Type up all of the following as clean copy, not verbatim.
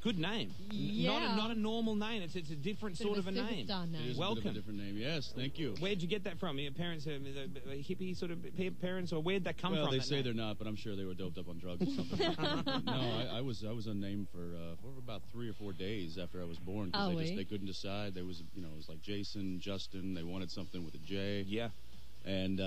Good name. Yeah. Not a normal name. It's a different sort of a name. Name. It is Welcome. a bit of a different name. Yes, thank you. Where'd you get that from? Your parents are hippie sort of parents, or where'd that come from? Well, they say they're not, but I'm sure they were doped up on drugs or something. No, I was a name for about 3 or 4 days after I was born because they couldn't decide. There was it was like Jason, Justin. They wanted something with a J. Yeah. And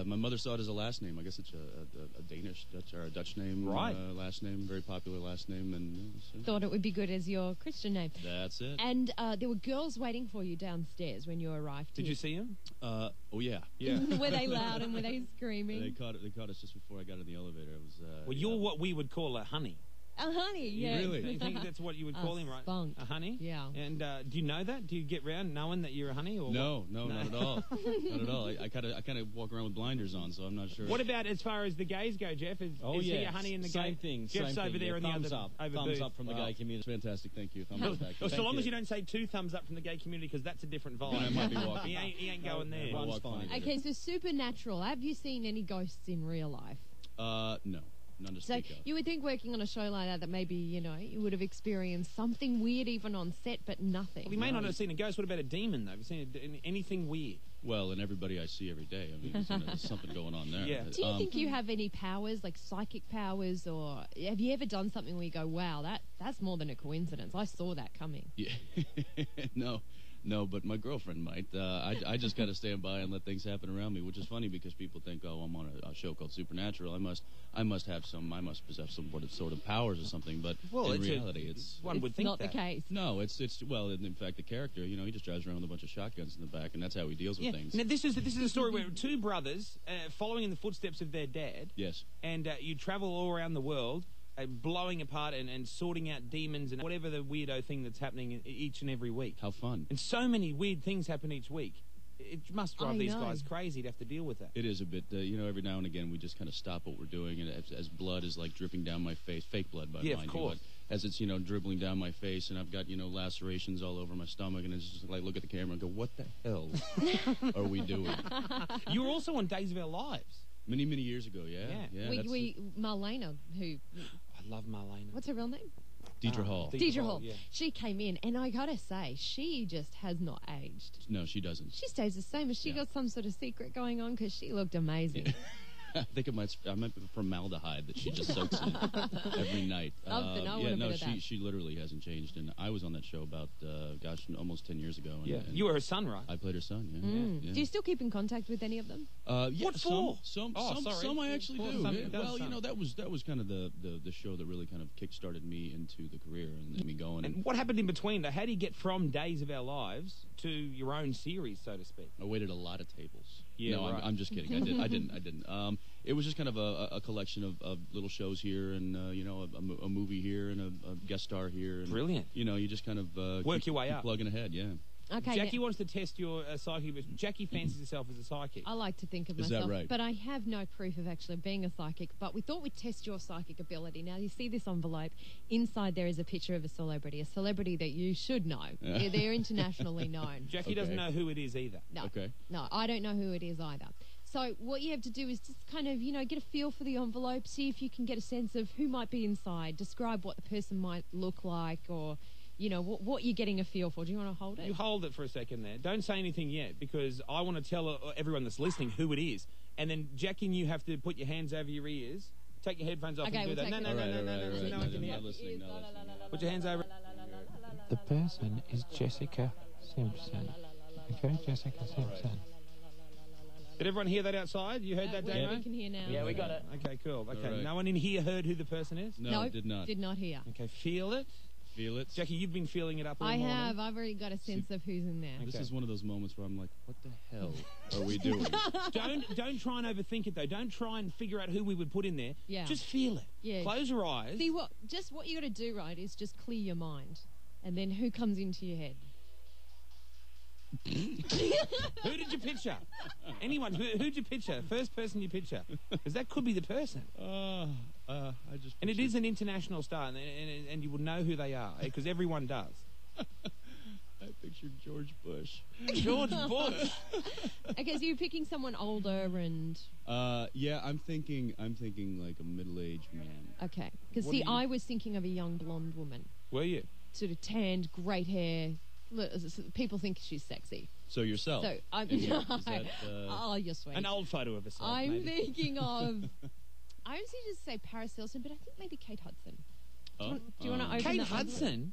my mother saw it as a last name. I guess it's a Danish, Dutch, or a Dutch name. Right. Last name, very popular last name. And thought it would be good as your Christian name. That's it. And there were girls waiting for you downstairs when you arrived. Did you see them? Oh yeah. Were they loud and were they screaming? They caught us just before I got in the elevator. It was. Well, you're what we would call a honey. A honey, yeah. Really? I think that's what you would call him, right? Spunk. A honey? Yeah. And do you know that? Do you get round knowing that you're a honey? Or No, not at all. Not at all. I kind of walk around with blinders on, so I'm not sure. What about as far as the gays go, Jeff? Is he a honey in the gay? Same thing. Jeff's over there in the thumbs other up. over Thumbs booth. up from the gay community. Fantastic, thank you. Thumbs up back. So long as you don't say 2 thumbs up from the gay community, because that's a different vibe. Then I might be walking. He ain't going there. We'll One's walk fine. funny. Okay, so supernatural. Have you seen any ghosts in real life? No. None to So speak of. you would think working on a show like that maybe, you would have experienced something weird even on set, but nothing. Well, you may not have seen a ghost. What about a demon, though? Have you seen anything weird? Well, and everybody I see every day. I mean, there's something going on there. Yeah. Do you think you have any powers, like psychic powers, or have you ever done something where you go, wow, that's more than a coincidence. I saw that coming. Yeah. No, but my girlfriend might. I just got to stand by and let things happen around me, which is funny because people think, oh, I'm on a show called Supernatural. I must possess some sort of powers or something. But in reality, it's one would think not that. the case. No, it's well, in fact, the character, he just drives around with a bunch of shotguns in the back, and that's how he deals with things. Now, this is a story where 2 brothers following in the footsteps of their dad. Yes. And you travel all around the world, blowing apart and sorting out demons and whatever the weirdo thing that's happening each and every week. How fun. And so many weird things happen each week. It must drive these guys crazy to have to deal with that. It is a bit, every now and again we just kind of stop what we're doing, and as blood is like dripping down my face, fake blood, by mind you, but as it's, dribbling down my face, and I've got, lacerations all over my stomach, and it's just like, look at the camera and go, what the hell are we doing? You were also on Days of Our Lives. Many, many years ago, yeah. Marlena, who... I love Marlena. What's her real name? Deidre Hall. Deidre Hall. Yeah. She came in, and I gotta say, she just has not aged. No, she doesn't. She stays the same. Has she got some sort of secret going on? Because she looked amazing. I think I might be formaldehyde that she just soaks in every night. She literally hasn't changed, and I was on that show about almost 10 years ago. And you were her son, right? I played her son. Yeah. Do you still keep in contact with any of them? What for? Some I actually do. That was kind of the show that really kind of kick-started me into the career and me going. And what happened in between? How do you get from Days of Our Lives to your own series, so to speak? I waited a lot of tables. Yeah, no, right. I'm just kidding. I didn't. It was just kind of a collection of little shows here, and a movie here, and a guest star here. And, brilliant. You just kind of work your way up, plugging ahead. Yeah. Okay. Jackie wants to test your psychic. But Jackie fancies herself as a psychic. I like to think of myself. Is that right? But I have no proof of actually being a psychic. But we thought we'd test your psychic ability. Now, you see this envelope. Inside there is a picture of a celebrity that you should know. They're internationally known. Jackie doesn't know who it is either. No. Okay. No, I don't know who it is either. So what you have to do is just kind of, get a feel for the envelope, see if you can get a sense of who might be inside, describe what the person might look like, or, what you're getting a feel for. Do you want to hold it? You hold it for a second there. Don't say anything yet, because I want to tell everyone that's listening who it is. And then Jackie and you have to put your hands over your ears, take your headphones off and do that. No, no one can hear. Put your hands over. The person is Jessica Simpson. Okay, Jessica Simpson. Did everyone hear that outside? You heard that, Damo? We can hear now. Yeah, we got it. Okay, cool. Okay, right. No one in here heard who the person is? No, did not. Did not hear. Okay, feel it. Feel it. Jackie, you've been feeling it up all morning. I have. I've already got a sense of who's in there. This is one of those moments where I'm like, what the hell are we doing? Don't try and overthink it, though. Don't try and figure out who we would put in there. Yeah. Just feel it. Yeah. Close your eyes. See, what you got to do, right, is just clear your mind. And then who comes into your head? Who did you picture? Anyone? Who'd you picture? First person you picture, because that could be the person. I just. And it is an international star, and you will know who they are, because everyone does. I pictured George Bush. George Bush. Okay, so you're picking someone older and. Yeah, I'm thinking like a middle-aged man. Okay, because I was thinking of a young blonde woman. Were you? Sort of tanned, great hair. Look, people think she's sexy. So yourself? So I'm oh, you're sweet. An old photo of herself. I'm thinking of. I was going to say Paris Hilton, but I think maybe Kate Hudson. Do you want to open Kate Hudson?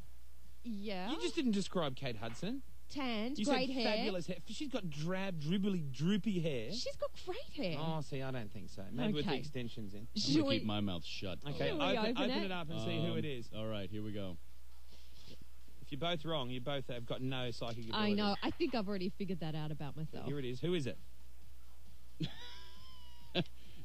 Yeah. You just didn't describe Kate Hudson. Tanned, you great said hair. Fabulous hair. She's got drab, droopy hair. She's got great hair. Oh, see, I don't think so. Maybe with the extensions in. I'm going to keep my mouth shut. Okay, open it up and see who it is. All right, here we go. If you're both wrong, you both have got no psychic ability. I know. I think I've already figured that out about myself. Here it is. Who is it?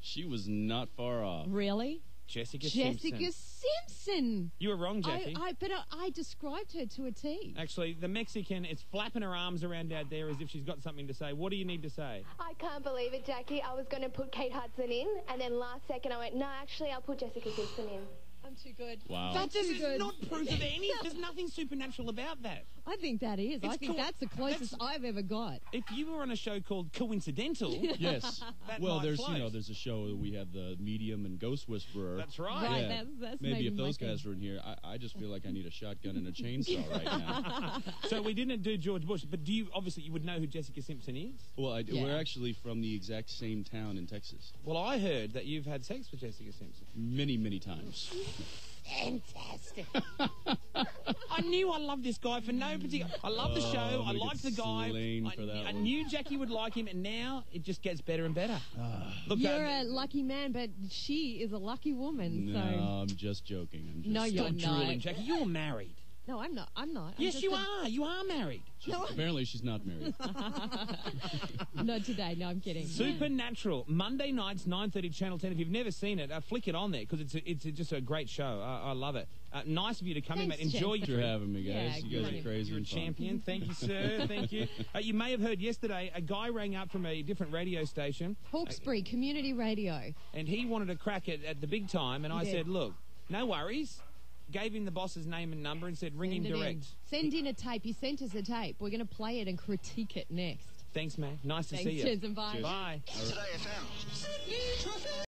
She was not far off. Really? Jessica Simpson. You were wrong, Jackie. But I described her to a T. Actually, the Mexican is flapping her arms around out there as if she's got something to say. What do you need to say? I can't believe it, Jackie. I was going to put Kate Hudson in, and then last second I went, no, actually, I'll put Jessica Simpson in. I'm too good. Wow. That is not proof of any. There's nothing supernatural about that. I think that is. I think that's the closest I've ever got. If you were on a show called Coincidental, yes. Well, there's there's a show that we have the medium and ghost whisperer. That's right. Right. Yeah. That's maybe if those guys were in here, I just feel like I need a shotgun and a chainsaw right now. So we didn't do George Bush, but obviously you would know who Jessica Simpson is? Well, we're actually from the exact same town in Texas. Well, I heard that you've had sex with Jessica Simpson. Many, many times. Fantastic. I knew I loved this guy for no particular... I love the show. I liked the guy. I knew Jackie would like him, and now it just gets better and better. Look, you're a lucky man, but she is a lucky woman. No, I'm just joking. No, you're not. Drooling, Jackie. You're married. No, I'm not. Yes, you are. You are married. Apparently, she's not married. Not today. No, I'm kidding. Supernatural. Monday nights, 9:30, Channel 10. If you've never seen it, flick it on there because it's just a great show. I love it. Nice of you to come in, mate. Enjoy your trip. Thanks for having me, guys. You guys are crazy. You're a champion. Thank you, sir. Thank you. You may have heard yesterday a guy rang up from a different radio station. Hawkesbury Community Radio. And he wanted a crack at the big time, and I said, look, no worries. Gave him the boss's name and number and said, ring him direct. Send in a tape. He sent us a tape. We're going to play it and critique it next. Thanks, man. Nice to see you. Cheers and bye. Bye. Today FM.